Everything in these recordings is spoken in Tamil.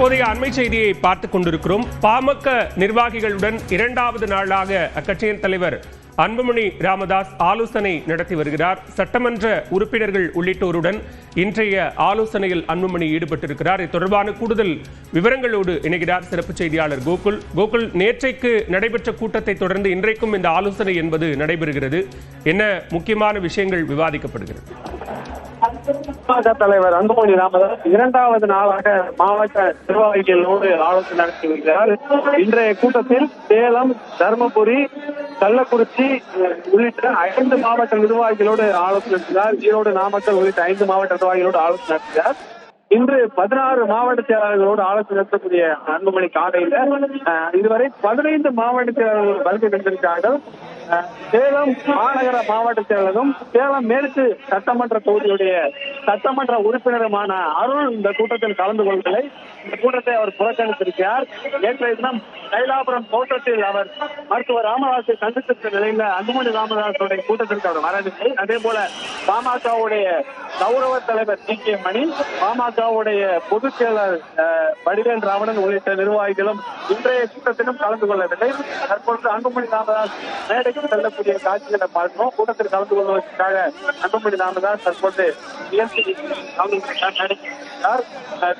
தற்போதைய அண்மை செய்தியை பார்த்துக் கொண்டிருக்கிறோம். பாமக நிர்வாகிகளுடன் இரண்டாவது நாளாக அக்கட்சியின் தலைவர் அன்புமணி ராமதாஸ் ஆலோசனை நடத்தி வருகிறார். சட்டமன்ற உறுப்பினர்கள் உள்ளிட்டோருடன் இன்றைய ஆலோசனையில் அன்புமணி ஈடுபட்டிருக்கிறார். இது தொடர்பான கூடுதல் விவரங்களோடு இணைகிறார் சிறப்பு செய்தியாளர் கோகுல். கோகுல், நேற்றைக்கு நடைபெற்ற கூட்டத்தை தொடர்ந்து இன்றைக்கும் இந்த ஆலோசனை என்பது நடைபெறுகிறது. என்ன முக்கியமான விஷயங்கள் விவாதிக்கப்படுகிறது? பாமக தலைவர் அன்புமணி ராமதாஸ் இரண்டாவது நாளாக மாவட்ட நிர்வாகிகளோடு ஆலோசனை நடத்தி வருகிறார். இன்றைய கூட்டத்தில் சேலம், தருமபுரி, கள்ளக்குறிச்சி உள்ளிட்ட 5 மாவட்ட நிர்வாகிகளோடு ஆலோசனை நடத்தினார். ஈரோடு, நாமக்கல் உள்ளிட்ட 5 மாவட்ட நிர்வாகிகளோடு ஆலோசனை நடத்தினார். இன்று 16 மாவட்ட செயலாளர்களோடு ஆலோசனை நடத்தக்கூடிய அன்புமணி காலையில் இதுவரை 15 மாவட்ட செயலாளர்கள் வருகை தந்திருக்கிறார்கள். சேலம் மாநகர மாவட்ட செயலரும் சேலம் மேற்கு சட்டமன்ற தொகுதியுடைய சட்டமன்ற உறுப்பினருமான அருள் இந்த கூட்டத்தில் கலந்து கொள்ளவில்லை. இந்த கூட்டத்தை அவர் புறக்கணித்திருக்கிறார். நேற்றைய தினம் தைலாபுரம் தோட்டத்தில் அவர் மருத்துவர் ராமதாஸை சந்தித்திருந்த நிலையில் அன்புமணி ராமதாஸுடைய கூட்டத்திற்கு அவர் வரவில்லை. அதே போல பாமகவுடைய கௌரவ தலைவர் டி.கே. மணி, பாமகவுடைய பொதுச் செயலர் வடிவேல் ராவணன் உள்ளிட்ட நிர்வாகிகளும் இன்றைய கூட்டத்திலும் கலந்து கொள்ளவில்லை. தற்பொழுது அன்புமணி ராமதாஸ் மேடைக்கு செல்லக்கூடிய காட்சிகளை பார்க்கிறோம். கூட்டத்தில் கலந்து கொள்வதற்காக அன்புமணி ராமதாஸ் தற்போது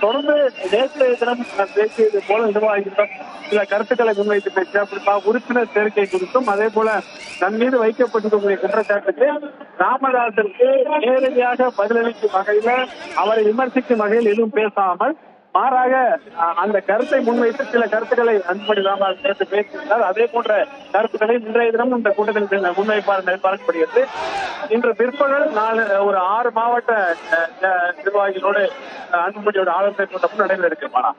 தொடர்ந்து நேற்றைய தினம் பேசியது போல நிர்வாகிகளிடம் சில கருத்துக்களை முன்வைத்து பேசிய குறிப்பாக உறுப்பினர் சேர்க்கை குறித்தும் அதே போல தன் மீது வைக்கப்பட்டிருக்கக்கூடிய குற்றச்சாட்டுக்கு ராமதாஸிற்கு நேரடியாக பதிலளிக்கும் வகையில அவரை விமர்சிக்கும் வகையில் எதுவும் பேசாமல் மாறாக அந்த கருத்தை முன்வைத்து சில கருத்துக்களை அன்புமணி ராமதாஸ் சேர்த்து பேசியிருந்தார். அதே போன்ற கருத்துக்களை இன்றைய தினம் இந்த கூட்டத்தில் முன்வைப்பார் எதிர்பார்க்கப்படுகிறது. இன்று பிற்பகல் ஒரு 6 மாவட்ட நிர்வாகிகளோடு அன்புமணியோட ஆலோசனை கூட்டம் நடைபெற இருக்குமானா?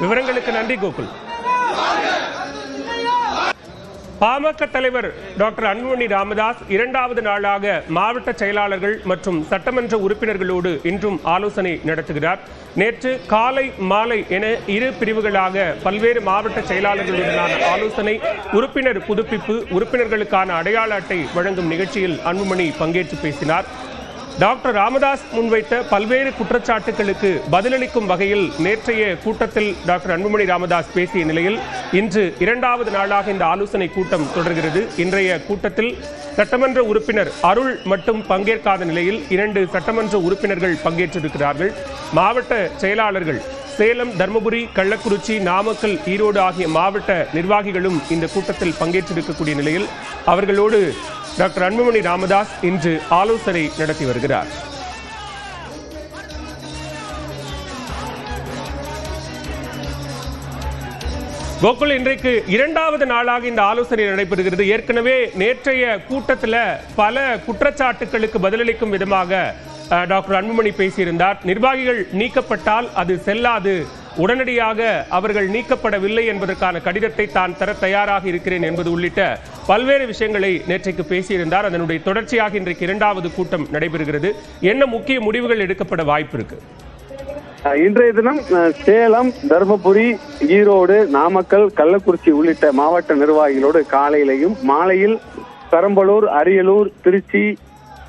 விவரங்களுக்கு நன்றி கோகுல். பாமக தலைவர் டாக்டர் அன்புமணி ராமதாஸ் இரண்டாவது நாளாக மாவட்ட செயலாளர்கள் மற்றும் சட்டமன்ற உறுப்பினர்களோடு இன்றும் ஆலோசனை நடத்துகிறார். நேற்று காலை மாலை என 2 பிரிவுகளாக பல்வேறு மாவட்ட செயலாளர்களுடனான ஆலோசனை, உறுப்பினர் புதுப்பிப்பு, உறுப்பினர்களுக்கான அடையாள அட்டை வழங்கும் நிகழ்ச்சியில் அன்புமணி பங்கேற்று பேசினார். டாக்டர் ராமதாஸ் முன்வைத்த பல்வேறு குற்றச்சாட்டுகளுக்கு பதிலளிக்கும் வகையில் நேற்றைய கூட்டத்தில் டாக்டர் அன்புமணி ராமதாஸ் பேசிய நிலையில் இன்று இரண்டாவது நாளாக இந்த ஆலோசனை கூட்டம் தொடர்கிறது. இன்றைய கூட்டத்தில் சட்டமன்ற உறுப்பினர் அருள் மட்டும் பங்கேற்காத நிலையில் 2 சட்டமன்ற உறுப்பினர்கள் பங்கேற்றிருக்கிறார்கள். மாவட்ட செயலாளர்கள் சேலம், தர்மபுரி, கள்ளக்குறிச்சி, நாமக்கல், ஈரோடு ஆகிய மாவட்ட நிர்வாகிகளும் இந்த கூட்டத்தில் பங்கேற்றிருக்கக்கூடிய நிலையில் அவர்களோடு டாக்டர் அன்புமணி ராமதாஸ் இன்று ஆலோசனை நடத்தி வருகிறார். கோகுல், இன்றைக்கு இரண்டாவது நாளாக இந்த ஆலோசனை நடைபெறுகிறது. ஏற்கனவே நேற்றைய கூட்டத்தில் பல குற்றச்சாட்டுகளுக்கு பதிலளிக்கும் விதமாக டாக்டர் அன்புமணி பேசியிருந்தார். நிர்வாகிகள் நீக்கப்பட்டால் அது செல்லாது, உடனடியாக அவர்கள் நீக்கப்படவில்லை என்பதற்கான கடிதத்தை தான் தர தயாராக இருக்கிறேன் என்பது உள்ளிட்ட பல்வேறு விஷயங்களை நேற்றைக்கு பேசியிருந்தார். அதனுடைய தொடர்ச்சியாக இன்றைக்கு இரண்டாவது கூட்டம் நடைபெறுகிறது. என்ன முக்கிய முடிவுகள் எடுக்கப்பட வாய்ப்பு இருக்கு? இன்றைய தினம் சேலம், தர்மபுரி, ஈரோடு, நாமக்கல், கள்ளக்குறிச்சி உள்ளிட்ட மாவட்ட நிர்வாகிகளோடு காலையிலையும் மாலையில் பெரம்பலூர், அரியலூர், திருச்சி,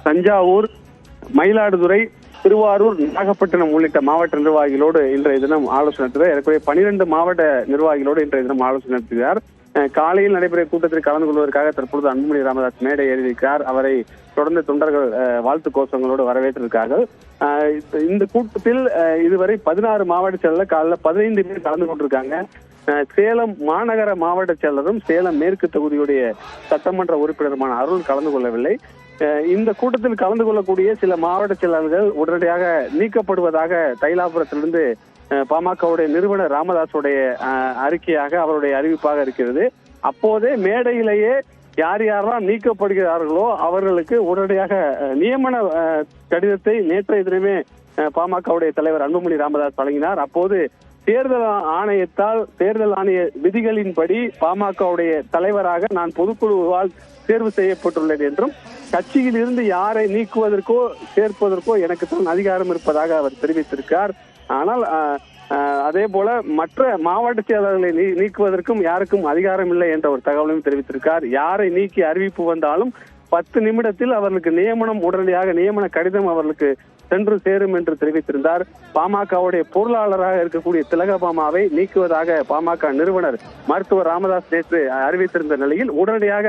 தஞ்சாவூர், மயிலாடுதுறை, திருவாரூர், நாகப்பட்டினம் உள்ளிட்ட மாவட்ட நிர்வாகிகளோடு இன்றைய தினம் ஆலோசனை நடத்துகிறார். ஏற்கனவே 12 மாவட்ட நிர்வாகிகளோடு இன்றைய தினம் ஆலோசனை நடத்துகிறார். காலையில் நடைபெற கூட்டத்தில் கலந்து கொள்வதற்காக தற்பொழுது அன்புமணி ராமதாஸ் மேடை ஏறியிருக்கிறார். அவரை தொடர்ந்து தொண்டர்கள் வாழ்த்து கோஷங்களோடு வரவேற்றிருக்கிறார்கள். இந்த கூட்டத்தில் இதுவரை 16 மாவட்ட செயலர் காலைல 15 பேர் கலந்து கொண்டிருக்காங்க. சேலம் மாநகர மாவட்ட செயலரும் சேலம் மேற்கு தொகுதியுடைய சட்டமன்ற உறுப்பினருமான அருள் கலந்து கொள்ளவில்லை. இந்த கூட்டத்தில் கலந்து கொள்ளக்கூடிய சில மாவட்ட செயலாளர்கள் உடனடியாக நீக்கப்படுவதாக தைலாபுரத்திலிருந்து பாமகவுடைய நிறுவனர் ராமதாஸுடைய அறிக்கையாக அவருடைய அறிவிப்பாக இருக்கிறது. அப்போதே மேடையிலேயே யார் யாரெல்லாம் நீக்கப்படுகிறார்களோ அவர்களுக்கு உடனடியாக நியமன கடிதத்தை நேற்றைய தினமே பாமகவுடைய தலைவர் அன்புமணி ராமதாஸ் வழங்கினார். அப்போது தேர்தல் ஆணையத்தால் தேர்தல் ஆணைய விதிகளின்படி பாமகவுடைய தலைவராக நான் பொதுக்குழுவால் தேர்வு செய்யப்பட்டுள்ளது என்றும் கட்சியில் இருந்து யாரை நீக்குவதற்கோ சேர்ப்பதற்கோ எனக்கு தான் அதிகாரம் இருப்பதாக அவர் தெரிவித்திருக்கார். ஆனால் அதே போல மற்ற மாவட்ட செயலாளர்களை நீக்குவதற்கும் யாருக்கும் அதிகாரம் இல்லை என்ற ஒரு தகவலையும் தெரிவித்திருக்கார். யாரை நீக்கி அறிவிப்பு வந்தாலும் 10 நிமிடத்தில் அவர்களுக்கு நியமனம், உடனடியாக நியமன கடிதம் அவர்களுக்கு சென்று சேரும் என்று தெரிவித்திருந்தார். பாமகவுடைய பொருளாளராக இருக்கக்கூடிய திலகபாமாவை நீக்குவதாக பாமக நிறுவனர் மருத்துவர் ராமதாஸ் நேற்று அறிவித்திருந்த நிலையில் உடனடியாக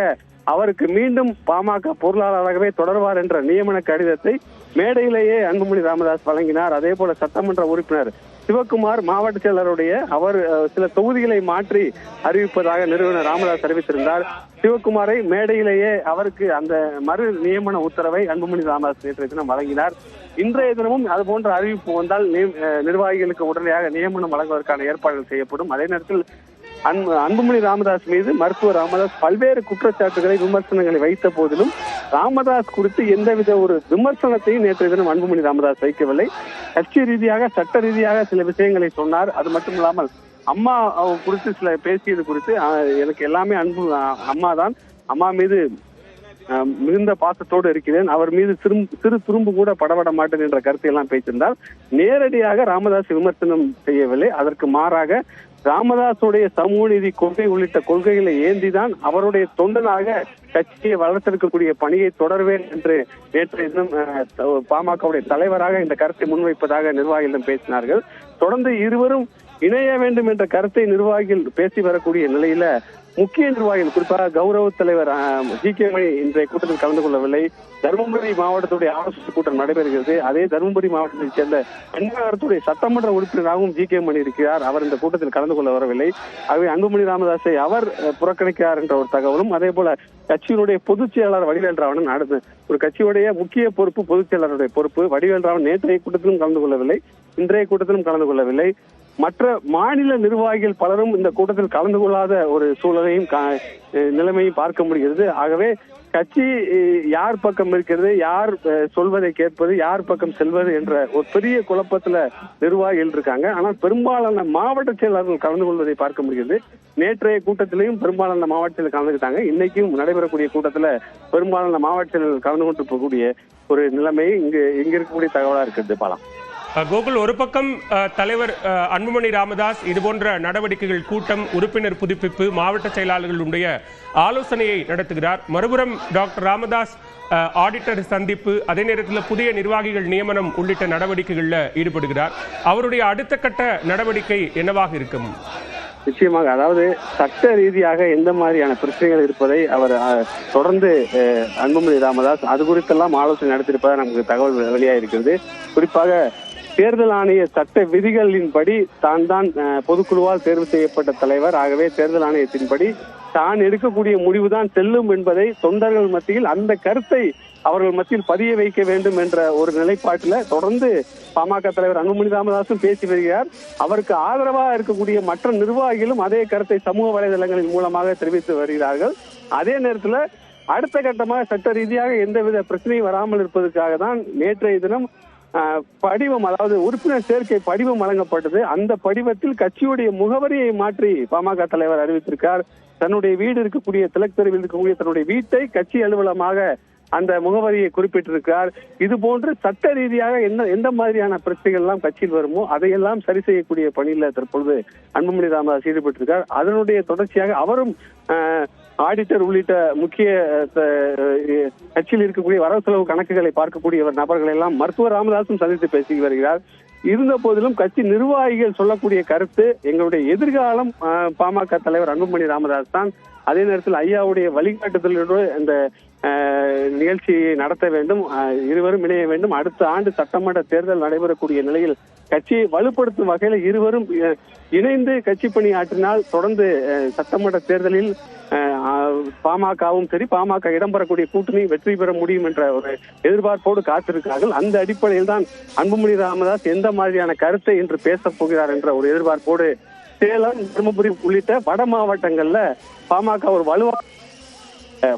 அவருக்கு மீண்டும் பாமக பொருளாளராகவே தொடர்வார் என்ற நியமன கடிதத்தை மேடையிலேயே அன்புமணி ராமதாஸ் வழங்கினார். அதே போல சட்டமன்ற உறுப்பினர் சிவக்குமார் மாவட்ட செயலருடைய அவர் சில தொகுதிகளை மாற்றி அறிவிப்பதாக நிறுவனர் ராமதாஸ் அறிவித்திருந்தார். சிவக்குமாரை மேடையிலேயே அவருக்கு அந்த மறு நியமன உத்தரவை அன்புமணி ராமதாஸ் நேற்றைய தினம் வழங்கினார். இன்றைய தினமும் அது போன்ற அறிவிப்பு வந்தால் நிர்வாகிகளுக்கு உடனடியாக நியமனம் வழங்குவதற்கான ஏற்பாடுகள் செய்யப்படும். அதே நேரத்தில் அன்புமணி ராமதாஸ் மீது மருத்துவர் ராமதாஸ் பல்வேறு குற்றச்சாட்டுகளை விமர்சனங்களை வைத்த போதிலும் ராமதாஸ் குறித்து எந்தவித ஒரு விமர்சனத்தையும் நேற்றைய தினம் அன்புமணி ராமதாஸ் வைக்கவில்லை. கட்சி ரீதியாக சட்ட ரீதியாக சில விஷயங்களை சொன்னார். அது மட்டும் இல்லாமல் அம்மா குறித்து சில பேசியது குறித்து எனக்கு எல்லாமே அம்மா தான், அம்மா மீது மிகுந்த பாசத்தோடு இருக்கிறேன், அவர் மீது சிறு துரும்பு கூட படபட மாட்டேன் என்ற கருத்தை எல்லாம் பேசியிருந்தால் நேரடியாக ராமதாஸ் விமர்சனம் செய்யவில்லை. அதற்கு மாறாக ராமதாசுடைய சமூக நீதி கொள்கை உள்ளிட்ட கொள்கைகளை ஏந்திதான் அவருடைய தொண்டனாக கட்சியை வளர்த்தெடுக்கக்கூடிய பணியை தொடர்வேன் என்று நேற்றைய தினம் பாமகவுடைய தலைவராக இந்த கருத்தை முன்வைப்பதாக நிர்வாகிகளிடம் பேசினார்கள். தொடர்ந்து இருவரும் இணைய வேண்டும் என்ற கருத்தை நிர்வாகிகள் பேசி வரக்கூடிய நிலையில முக்கிய நிர்வாகிகள் குறிப்பாக கௌரவ தலைவர் ஜி.கே. மணி இன்றைய கூட்டத்தில் கலந்து கொள்ளவில்லை. தருமபுரி மாவட்டத்துடைய ஆலோசனை கூட்டம் நடைபெறுகிறது. அதே தருமபுரி மாவட்டத்தைச் சேர்ந்த பெண்ணகரத்துடைய சட்டமன்ற உறுப்பினராகவும் ஜி.கே. மணி இருக்கிறார். அவர் இந்த கூட்டத்தில் கலந்து கொள்ள வரவில்லை. ஆகவே அன்புமணி ராமதாஸை அவர் புறக்கணிக்கிறார் என்ற ஒரு தகவலும், அதே போல கட்சியினுடைய பொதுச் செயலாளர் வடிவேல் ராவணன் அடுத்து ஒரு கட்சியுடைய முக்கிய பொறுப்பு பொதுச் செயலாளருடைய பொறுப்பு வடிவேல் ராவணன் நேற்றைய கூட்டத்திலும் கலந்து கொள்ளவில்லை, இன்றைய கூட்டத்திலும் கலந்து கொள்ளவில்லை. மற்ற மாநில நிர்வாகிகள் பலரும் இந்த கூட்டத்தில் கலந்து கொள்ளாத ஒரு சூழலையும் நிலைமையும் பார்க்க முடிகிறது. ஆகவே கட்சி யார் பக்கம் இருக்கிறது, யார் சொல்வதை கேட்பது, யார் பக்கம் செல்வது என்ற ஒரு பெரிய குழப்பத்துல நிர்வாகிகள் இருக்காங்க. ஆனால் பெரும்பாலான மாவட்ட செயலாளர்கள் கலந்து கொள்வதை பார்க்க முடிகிறது. நேற்றைய கூட்டத்திலையும் பெரும்பாலான மாவட்ட செயலர்கள் கலந்துக்கிட்டாங்க. இன்னைக்கும் நடைபெறக்கூடிய கூட்டத்துல பெரும்பாலான மாவட்ட செயலர்கள் கலந்து கொண்டு போகக்கூடிய ஒரு நிலைமை இங்க இருக்கக்கூடிய தகவலா இருக்கிறது. பாலாம் கோகுல், ஒரு பக்கம் தலைவர் அன்புமணி ராமதாஸ் இதுபோன்ற நடவடிக்கைகள், கூட்டம், உறுப்பினர் புதுப்பிப்பு, மாவட்ட செயலாளர்களுடைய ஆலோசனையை நடத்துகிறார். மறுபுறம் டாக்டர் ராமதாஸ் ஆடிட்டர் சந்திப்பு, அதே நேரத்தில் புதிய நிர்வாகிகள் நியமனம் உள்ளிட்ட நடவடிக்கைகளில் ஈடுபடுகிறார். அவருடைய அடுத்த கட்ட நடவடிக்கை என்னவாக இருக்கும்? நிச்சயமாக, அதாவது சட்ட ரீதியாக எந்த மாதிரியான பிரச்சனைகள் இருப்பதை அவர் தொடர்ந்து அன்புமணி ராமதாஸ் அது குறித்தெல்லாம் ஆலோசனை நடத்தியிருப்பதாக நமக்கு தகவல் வெளியாயிருக்கிறது. குறிப்பாக தேர்தல் ஆணைய சட்ட விதிகளின்படி தான் பொதுக்குழுவால் தேர்வு செய்யப்பட்ட தலைவர். ஆகவே தேர்தல் ஆணையத்தின்படி தான் எடுக்கக்கூடிய முடிவுதான் செல்லும் என்பதை தொண்டர்கள் மத்தியில் அந்த கருத்தை அவர்கள் மத்தியில் பதிய வைக்க வேண்டும் என்ற ஒரு நிலைப்பாட்டில் தொடர்ந்து பாமக தலைவர் அன்புமணி ராமதாஸும் பேசி வருகிறார். அவருக்கு ஆதரவாக இருக்கக்கூடிய மற்ற நிர்வாகிகளும் அதே கருத்தை சமூக வலைதளங்களின் மூலமாக தெரிவித்து வருகிறார்கள். அதே நேரத்தில் அடுத்த கட்டமாக சட்ட ரீதியாக எந்தவித பிரச்சனையும் வராமல் இருப்பதற்காக தான் நேற்றைய தினம் படிவம், அதாவது உறுப்பினர் சேர்க்கை படிவம் வழங்கப்பட்டது. அந்த படிவத்தில் கட்சியுடைய முகவரியை மாற்றி பாமக தலைவர் அறிவித்திருக்கார். தன்னுடைய வீடு இருக்கக்கூடிய திலக் தெருவில் இருக்கக்கூடிய தன்னுடைய வீட்டை கட்சி அலுவலமாக அந்த முகவரியை குறிப்பிட்டிருக்கிறார். இது போன்று சட்ட ரீதியாக எந்த மாதிரியான பிரச்சனைகள் எல்லாம் கட்சியில் வருமோ அதையெல்லாம் சரி செய்யக்கூடிய பணியில தற்பொழுது அன்புமணி ராமதாஸ் ஈடுபட்டிருக்கார். அதனுடைய தொடர்ச்சியாக அவரும் ஆடிட்டர் உள்ளிட்ட முக்கிய கட்சியில் இருக்கக்கூடிய வரவு செலவு கணக்குகளை பார்க்கக்கூடிய நபர்கள் எல்லாம் மருத்துவர் ராமதாசும் சந்தித்து பேசி வருகிறார். இருந்த போதிலும் கட்சி நிர்வாகிகள் சொல்லக்கூடிய கருத்து, எங்களுடைய எதிர்காலம் பாமக தலைவர் அன்புமணி ராமதாஸ் தான். அதே நேரத்தில் ஐயாவுடைய வழிகாட்டுதலோடு இந்த நிகழ்ச்சியை நடத்த வேண்டும், இருவரும் இணைய வேண்டும். அடுத்த ஆண்டு சட்டமன்ற தேர்தல் நடைபெறக்கூடிய நிலையில் கட்சியை வலுப்படுத்தும் வகையில் இருவரும் இணைந்து கட்சி பணி ஆற்றினால் தொடர்ந்து சட்டமன்ற தேர்தலில் பாமகவும் சரி, பாமக இடம்பெறக்கூடிய கூட்டணி வெற்றி பெற முடியும் என்ற ஒரு எதிர்பார்ப்போடு காத்திருக்கிறார்கள். அந்த அடிப்படையில் தான் அன்புமணி ராமதாஸ் எந்த மாதிரியான கருத்தை இன்று பேசப் போகிறார் என்ற ஒரு எதிர்பார்ப்போடு சேலம், தருமபுரி உள்ளிட்ட வட மாவட்டங்கள்ல பாமக ஒரு வலுவான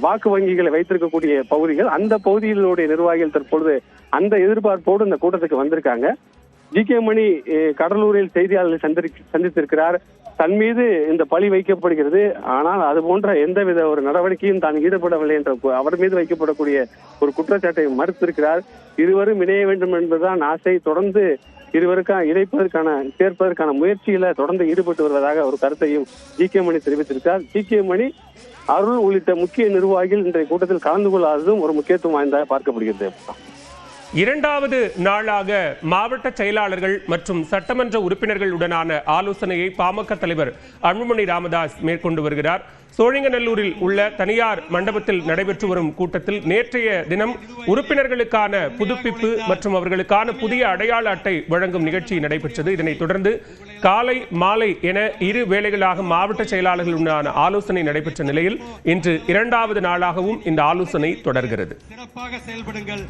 வாக்கு வங்கிகளை வைத்திருக்கக்கூடிய பகுதிகள், அந்த பகுதிகளுடைய நிர்வாகிகள் தற்பொழுது அந்த எதிர்பார்ப்போடு இந்த கூட்டத்துக்கு வந்திருக்காங்க. ஜி.கே. மணி கடலூரில் செய்தியாளர்களை சந்தித்திருக்கிறார். தன் மீது இந்த பழி வைக்கப்படுகிறது, ஆனால் அது போன்ற எந்தவித ஒரு நடவடிக்கையும் தான் ஈடுபடவில்லை என்ற அவர் மீது வைக்கப்படக்கூடிய ஒரு குற்றச்சாட்டை மறுத்திருக்கிறார். இருவரும் இணைய வேண்டும் என்பதுதான் ஆசை. தொடர்ந்து இருவருக்கான சேர்ப்பதற்கான முயற்சியில தொடர்ந்து ஈடுபட்டு வருவதாக ஒரு கருத்தையும் ஜி.கே. மணி தெரிவித்திருக்கிறார். ஜி.கே. மணி, அருள் உள்ளிட்ட முக்கிய நிர்வாகிகள் இன்றைய கூட்டத்தில் கலந்து கொள்ளாததும் ஒரு முக்கியத்துவம் வாய்ந்ததாக பார்க்கப்படுகிறது. இரண்டாவது நாளாக மாவட்ட செயலாளர்கள் மற்றும் சட்டமன்ற உறுப்பினர்களுடனான ஆலோசனையை பாமக தலைவர் அன்புமணி ராமதாஸ் மேற்கொண்டு வருகிறார். சோழிங்கநல்லூரில் உள்ள தனியார் மண்டபத்தில் நடைபெற்று வரும் கூட்டத்தில் நேற்றைய தினம் உறுப்பினர்களுக்கான புதுப்பிப்பு மற்றும் அவர்களுக்கான புதிய அடையாள அட்டை வழங்கும் நிகழ்ச்சி நடைபெற்றது. இதனைத் தொடர்ந்து காலை மாலை என இரு வேளைகளாக மாவட்ட செயலாளர்களுடனான ஆலோசனை நடைபெற்ற நிலையில் இன்று இரண்டாவது நாளாகவும் இந்த ஆலோசனை தொடர்கிறது. சிறப்பாக செயல்படுங்கள்.